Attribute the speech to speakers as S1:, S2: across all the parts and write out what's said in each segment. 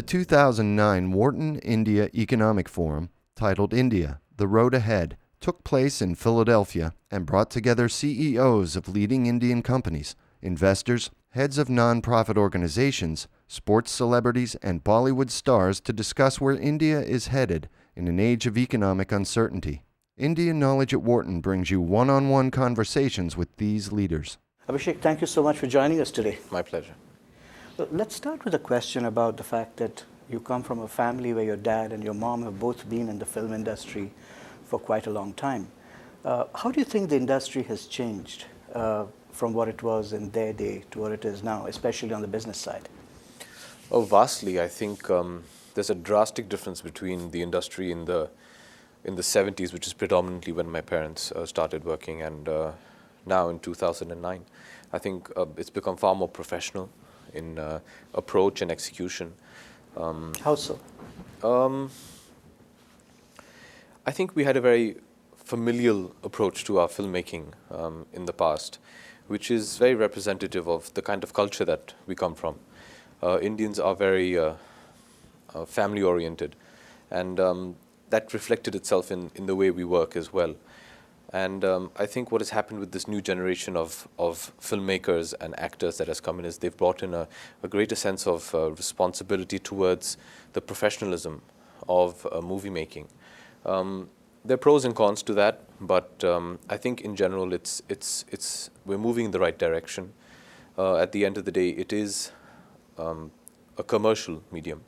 S1: 2009 Wharton India Economic Forum, titled India, The Road Ahead, took place in Philadelphia and brought together CEOs of leading Indian companies, investors, heads of non-profit organizations, sports celebrities, and Bollywood stars to discuss where India is headed in an age of economic uncertainty. Indian Knowledge at Wharton brings you one-on-one conversations with these leaders.
S2: Abhishek, thank you so much for joining us today.
S3: My pleasure.
S2: Well, let's start with a question about the fact that you come from a family where your dad and your mom have both been in the film industry for quite a long time. How do you think the industry has changed from what it was in their day to what it is now, especially on the business side?
S3: Oh, vastly. I think there's a drastic difference between the industry in the 70s, which is predominantly when my parents started working, and now in 2009. I think it's become far more professional in approach and execution.
S2: How so?
S3: I think we had a very familial approach to our filmmaking in the past, which is very representative of the kind of culture that we come from. Indians are very family-oriented, and that reflected itself in the way we work as well. And I think what has happened with this new generation of filmmakers and actors that has come in is they've brought in a greater sense of responsibility towards the professionalism of movie making. There are pros and cons to that, but I think in general we're moving in the right direction. At the end of the day, it is a commercial medium.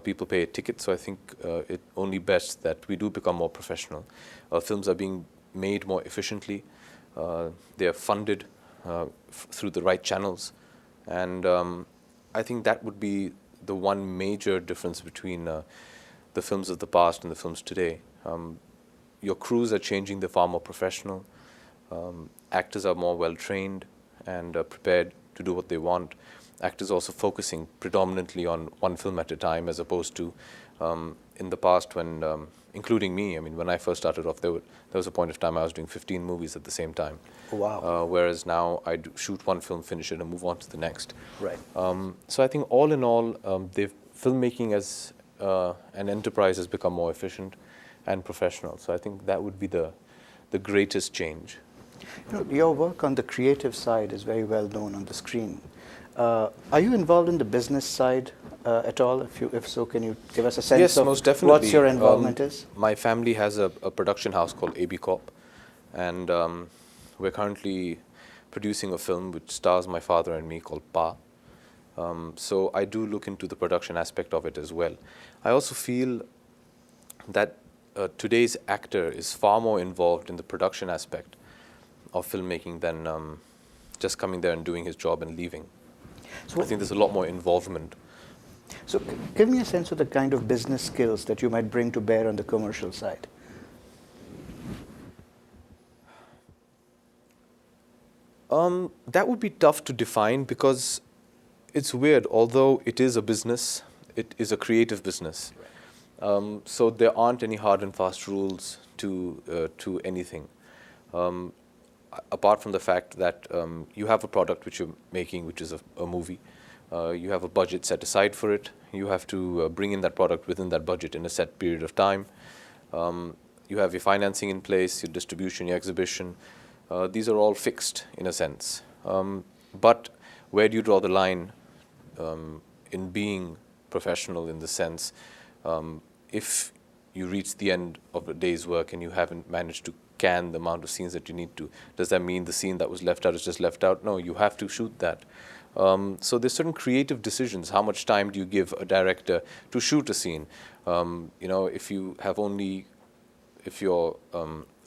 S3: People pay a ticket, so I think it only best that we do become more professional. Films are being made more efficiently. They are funded through the right channels, and I think that would be the one major difference between the films of the past and the films today. Your crews are changing; they're far more professional. Actors are more well trained and prepared to do what they want. Actors also focusing predominantly on one film at a time, as opposed to in the past when, including me, I mean, when I first started off, there was a point of time I was doing 15 movies at the same time.
S2: Wow.
S3: Whereas now I shoot one film, finish it, and move on to the next.
S2: Right.
S3: So I think all in all, filmmaking as an enterprise has become more efficient and professional. So I think that would be the greatest change.
S2: You know, your work on the creative side is very well known on the screen. Are you involved in the business side at all? If so, can you give us a sense of
S3: most definitely.
S2: What your involvement is?
S3: My family has a production house called AB Corp, and we're currently producing a film which stars my father and me called Pa. So I do look into the production aspect of it as well. I also feel that today's actor is far more involved in the production aspect of filmmaking than just coming there and doing his job and leaving. So I think there's a lot more involvement.
S2: So give me a sense of the kind of business skills that you might bring to bear on the commercial side.
S3: That would be tough to define because it's weird. Although it is a business, it is a creative business. Right. So there aren't any hard and fast rules to anything. Apart from the fact that you have a product which you're making, which is a movie, you have a budget set aside for it. You have to bring in that product within that budget in a set period of time. You have your financing in place, your distribution, your exhibition. These are all fixed in a sense. But where do you draw the line in being professional in the sense, if you reach the end of a day's work and you haven't managed to can the amount of scenes that you need to, does that mean the scene that was left out is just left out? No, you have to shoot that. So there's certain creative decisions. How much time do you give a director to shoot a scene? If your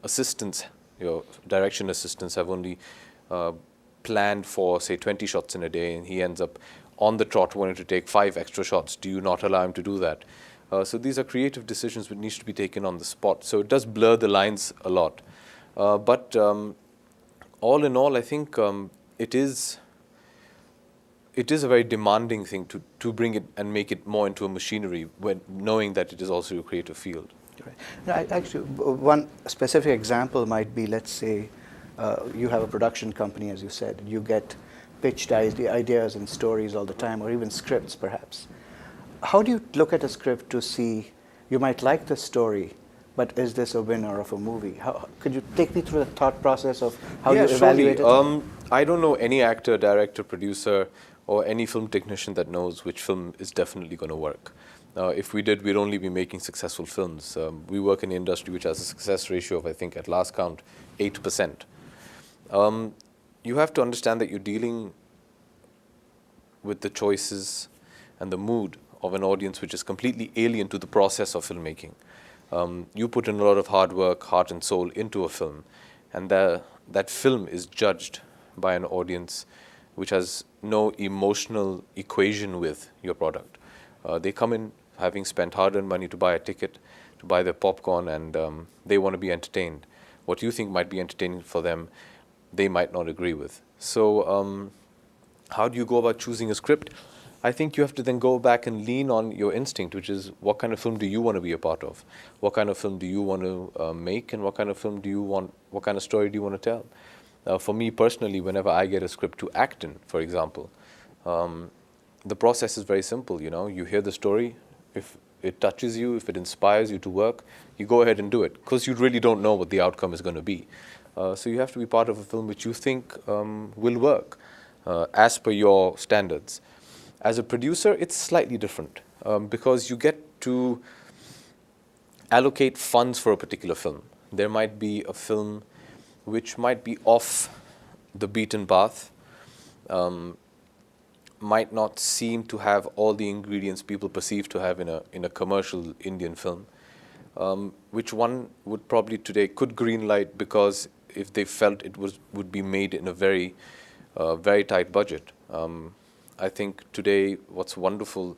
S3: assistants, your direction assistants have only planned for, say, 20 shots in a day, and he ends up on the trot wanting to take 5 extra shots, do you not allow him to do that? So these are creative decisions which needs to be taken on the spot. So it does blur the lines a lot. But all in all, I think it is a very demanding thing to bring it and make it more into a machinery, when knowing that it is also a creative field.
S2: Right. Now, actually, one specific example might be, let's say, you have a production company, as you said, you get pitched ideas and stories all the time, or even scripts, perhaps. How do you look at a script to see, you might like the story, but is this a winner of a movie? Could you take me through the thought process of how you
S3: Yeah,
S2: evaluate
S3: surely.
S2: it?
S3: I don't know any actor, director, producer, or any film technician that knows which film is definitely going to work. If we did, we'd only be making successful films. We work in an industry which has a success ratio of, I think, at last count, 8%. You have to understand that you're dealing with the choices and the mood of an audience which is completely alien to the process of filmmaking. You put in a lot of hard work, heart and soul into a film, and that film is judged by an audience which has no emotional equation with your product. They come in having spent hard-earned money to buy a ticket, to buy their popcorn, and they want to be entertained. What you think might be entertaining for them, they might not agree with. So how do you go about choosing a script? I think you have to then go back and lean on your instinct, which is what kind of film do you want to be a part of? What kind of film do you want to make, and what kind of film do you want, what kind of story do you want to tell? For me personally, whenever I get a script to act in, for example, the process is very simple. You hear the story. If it touches you, if it inspires you to work, you go ahead and do it, because you really don't know what the outcome is going to be. So you have to be part of a film which you think will work as per your standards. As a producer, it's slightly different because you get to allocate funds for a particular film. There might be a film which might be off the beaten path, might not seem to have all the ingredients people perceive to have in a commercial Indian film, which one would probably today could greenlight because if they felt it would be made in a very tight budget. I think today what's wonderful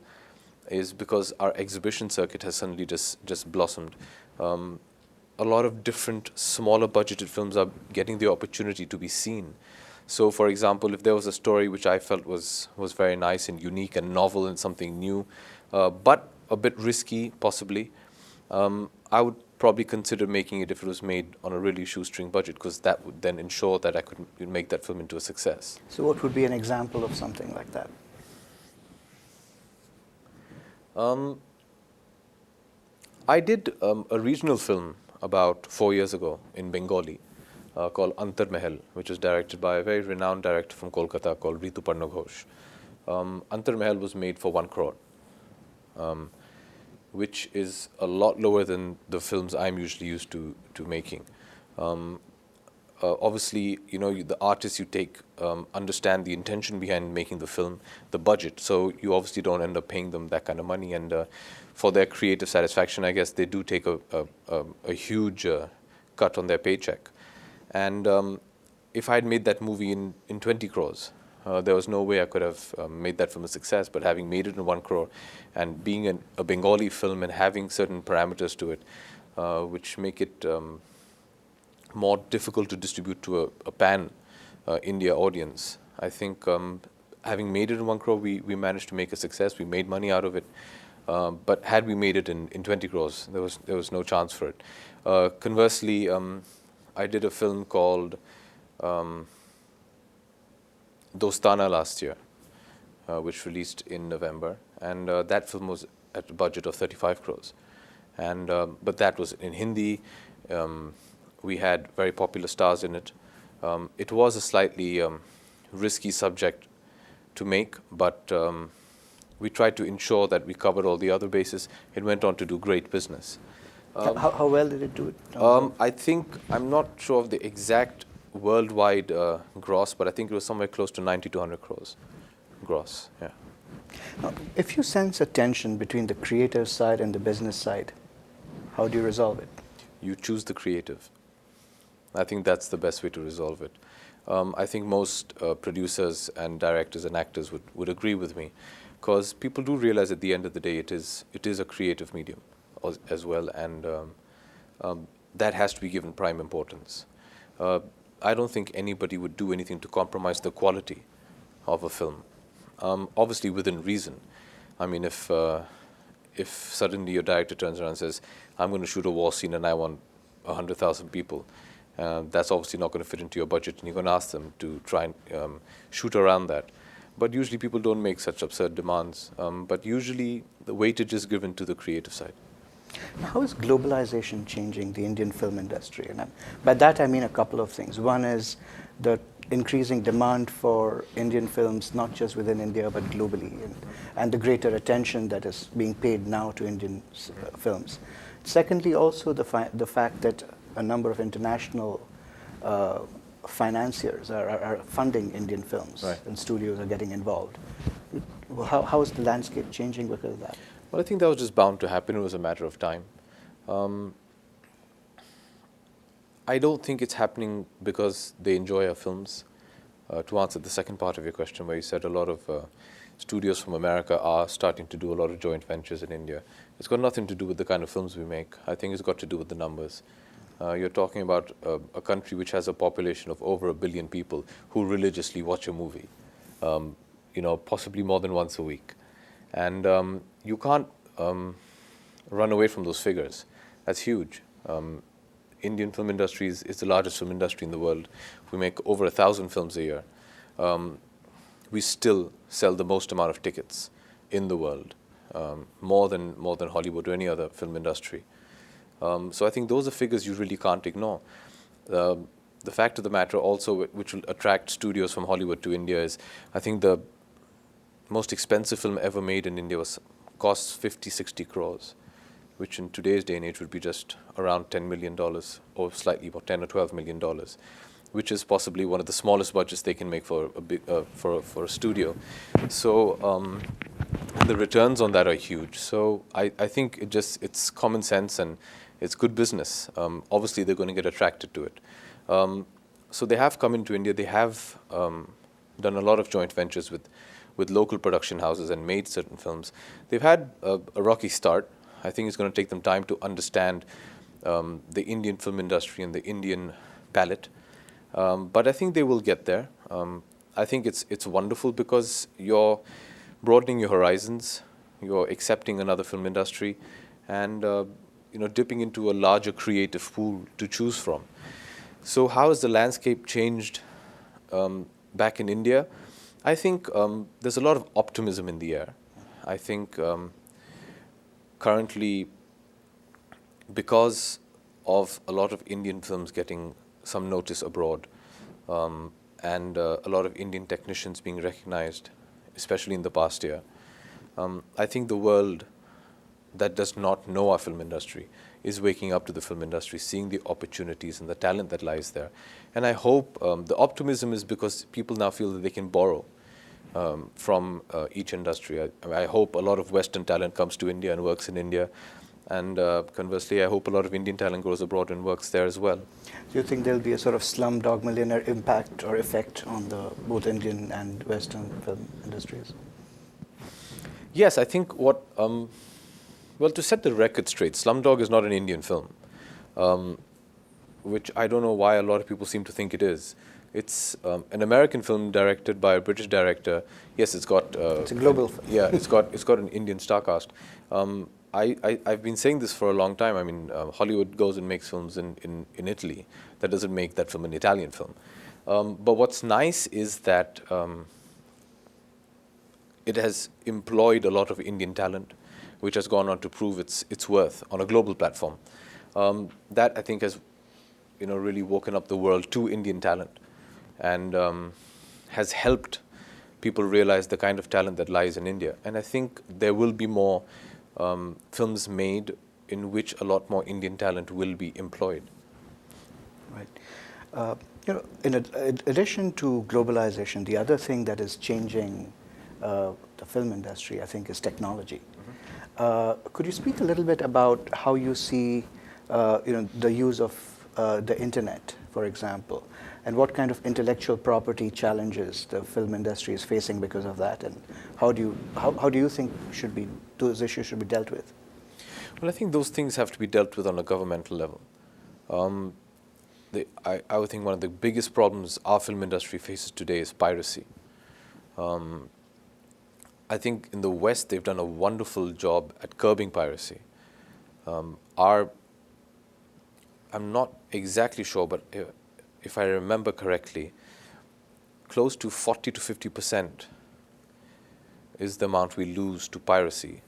S3: is because our exhibition circuit has suddenly just blossomed. A lot of different smaller budgeted films are getting the opportunity to be seen. So, for example, if there was a story which I felt was very nice and unique and novel and something new, but a bit risky possibly, I would probably consider making it if it was made on a really shoestring budget, because that would then ensure that I could make that film into a success.
S2: So what would be an example of something like that?
S3: I did a regional film about 4 years ago in Bengali called Antar Mahal, which was directed by a very renowned director from Kolkata called Rituparna Ghosh. Antar Mahal was made for 1 crore. Which is a lot lower than the films I'm usually used to making. Obviously, the artists you take understand the intention behind making the film, the budget. So you obviously don't end up paying them that kind of money. And for their creative satisfaction, I guess they do take a huge cut on their paycheck. And if I had made that movie in 20 crores, there was no way I could have made that film a success. But having made it in 1 crore and being a Bengali film and having certain parameters to it, which make it more difficult to distribute to a pan India audience, I think having made it in 1 crore, we managed to make a success. We made money out of it. But had we made it in 20 crores, there was no chance for it. Conversely, I did a film called Dostana last year, which released in November, and that film was at a budget of 35 crores. And but that was in Hindi. We had very popular stars in it. It was a slightly risky subject to make, but we tried to ensure that we covered all the other bases. It went on to do great business.
S2: How well did it do it?
S3: I think, I'm not sure of the exact worldwide gross, but I think it was somewhere close to 90 to 100 crores gross. Yeah.
S2: Now, if you sense a tension between the creative side and the business side, how do you resolve it?
S3: You choose the creative. I think that's the best way to resolve it. I think most producers and directors and actors would agree with me, because people do realize at the end of the day it is a creative medium as well, and that has to be given prime importance. I don't think anybody would do anything to compromise the quality of a film. Obviously within reason. I mean, if suddenly your director turns around and says, I'm going to shoot a war scene and I want 100,000 people, that's obviously not going to fit into your budget, and you're going to ask them to try and shoot around that. But usually people don't make such absurd demands. But usually the weightage is given to the creative side.
S2: Now, how is globalization changing the Indian film industry? And by that I mean a couple of things. One is the increasing demand for Indian films, not just within India, but globally, and the greater attention that is being paid now to Indian films. Secondly, also the fact that a number of international financiers are funding Indian films,
S3: Right.
S2: and studios are getting involved. How is the landscape changing because of that?
S3: Well, I think that was just bound to happen. It was a matter of time. Um, I don't think it's happening because they enjoy our films. To answer the second part of your question, where you said a lot of studios from America are starting to do a lot of joint ventures in India, it's got nothing to do with the kind of films we make. I think it's got to do with the numbers. You're talking about a country which has a population of over 1 billion people who religiously watch a movie, possibly more than once a week. And you can't run away from those figures. That's huge. Indian film industry is the largest film industry in the world. We make over 1,000 films a year. We still sell the most amount of tickets in the world, more than Hollywood or any other film industry. So I think those are figures you really can't ignore. The fact of the matter also, which will attract studios from Hollywood to India, is I think the most expensive film ever made in India costs 50, 60 crores, which in today's day and age would be just around $10 million or slightly more, $10 or $12 million, which is possibly one of the smallest budgets they can make for a studio. So the returns on that are huge. So I think it's common sense and it's good business. Obviously, they're going to get attracted to it. So they have come into India. They have done a lot of joint ventures with local production houses and made certain films. They've had a rocky start. I think it's going to take them time to understand the Indian film industry and the Indian palette. But I think they will get there. I think it's wonderful because you're broadening your horizons, you're accepting another film industry, and dipping into a larger creative pool to choose from. So how has the landscape changed back in India? I think there's a lot of optimism in the air. I think currently, because of a lot of Indian films getting some notice abroad, and a lot of Indian technicians being recognized, especially in the past year, I think the world that does not know our film industry is waking up to the film industry, seeing the opportunities and the talent that lies there. And I hope the optimism is because people now feel that they can borrow from each industry. I hope a lot of Western talent comes to India and works in India. And conversely, I hope a lot of Indian talent goes abroad and works there as well.
S2: Do you think there'll be a sort of Slumdog Millionaire impact or effect on both Indian and Western film industries?
S3: Yes, I think to set the record straight, Slumdog is not an Indian film, which I don't know why a lot of people seem to think it is. It's an American film directed by a British director. Yes, it's got...
S2: it's a global film.
S3: Yeah, it's got an Indian star cast. I've been saying this for a long time. I mean, Hollywood goes and makes films in Italy. That doesn't make that film an Italian film. But what's nice is that it has employed a lot of Indian talent, which has gone on to prove its worth on a global platform. That, I think, has really woken up the world to Indian talent and has helped people realize the kind of talent that lies in India. And I think there will be more films made in which a lot more Indian talent will be employed.
S2: Right. In addition to globalization, the other thing that is changing the film industry, I think, is technology. Mm-hmm. Could you speak a little bit about how you see, the use of the internet, for example, and what kind of intellectual property challenges the film industry is facing because of that, and how do you think those issues should be dealt with?
S3: Well, I think those things have to be dealt with on a governmental level. I would think one of the biggest problems our film industry faces today is piracy. I think in the West they've done a wonderful job at curbing piracy. I'm not exactly sure, but if I remember correctly, close to 40 to 50% is the amount we lose to piracy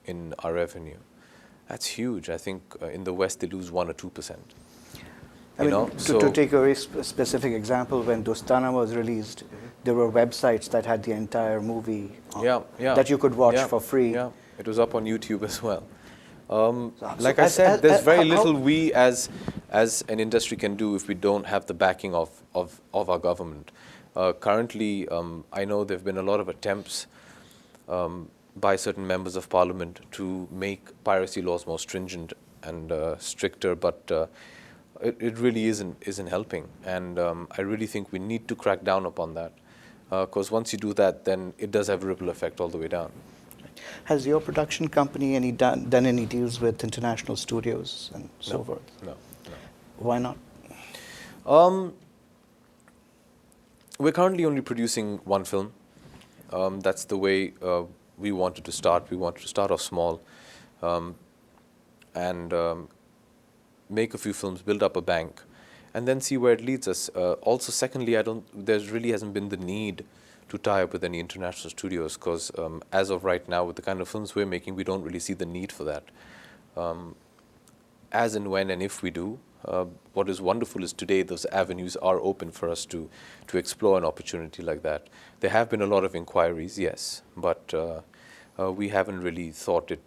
S3: in our revenue. That's huge. I think in the West they lose 1 or 2%.
S2: I mean, to take a very specific example, when Dostana was released, there were websites that had the entire movie that you could watch for free.
S3: Yeah, it was up on YouTube as well. Like I said, there's very little we as an industry can do if we don't have the backing of our government. Currently, I know there have been a lot of attempts by certain members of parliament to make piracy laws more stringent and stricter, but it really isn't helping. And I really think we need to crack down upon that, because once you do that, then it does have a ripple effect all the way down.
S2: Has your production company done any deals with international studios and so forth?
S3: No.
S2: Why not?
S3: We're currently only producing one film. That's the way we wanted to start. We wanted to start off small and make a few films, build up a bank, and then see where it leads us. Also, secondly, there really hasn't been the need to tie up with any international studios, because as of right now, with the kind of films we're making, we don't really see the need for that. As and when and if we do, what is wonderful is today those avenues are open for us to explore an opportunity like that. There have been a lot of inquiries, yes, but we haven't really thought it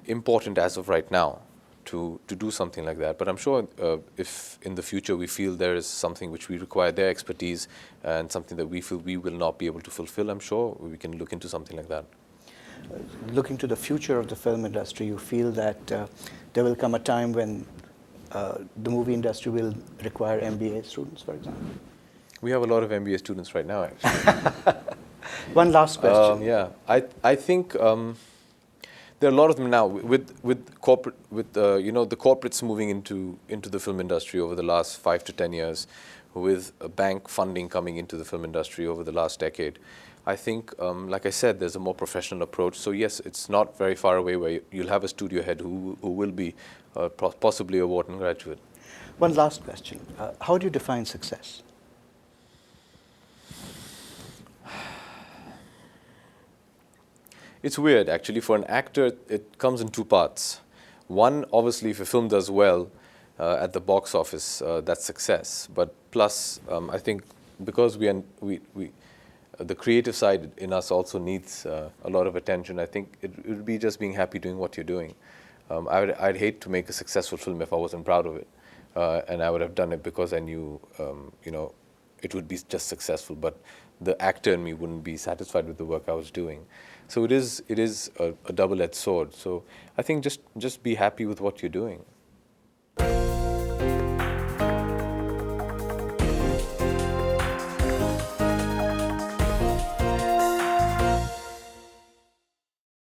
S3: important as of right now to do something like that. But I'm sure if in the future we feel there is something which we require their expertise and something that we feel we will not be able to fulfill, I'm sure we can look into something like that.
S2: Looking to the future of the film industry, you feel that there will come a time when the movie industry will require MBA students, for example?
S3: We have a lot of MBA students right now, actually.
S2: One last question.
S3: Yeah, I think there are a lot of them now with corporate, the corporates moving into the film industry over the last 5 to 10 years, with bank funding coming into the film industry over the last decade. I think, like I said, there's a more professional approach. So yes, it's not very far away where you'll have a studio head who will be possibly a Wharton graduate.
S2: One last question. How do you define success?
S3: It's weird, actually. For an actor, it comes in 2 parts. One, obviously, if a film does well at the box office, that's success. But plus, I think because the creative side in us also needs a lot of attention. I think it would be just being happy doing what you're doing. I'd hate to make a successful film if I wasn't proud of it, and I would have done it because I knew, it would be just successful. But the actor in me wouldn't be satisfied with the work I was doing. So it is a double-edged sword. So I think just be happy with what you're doing.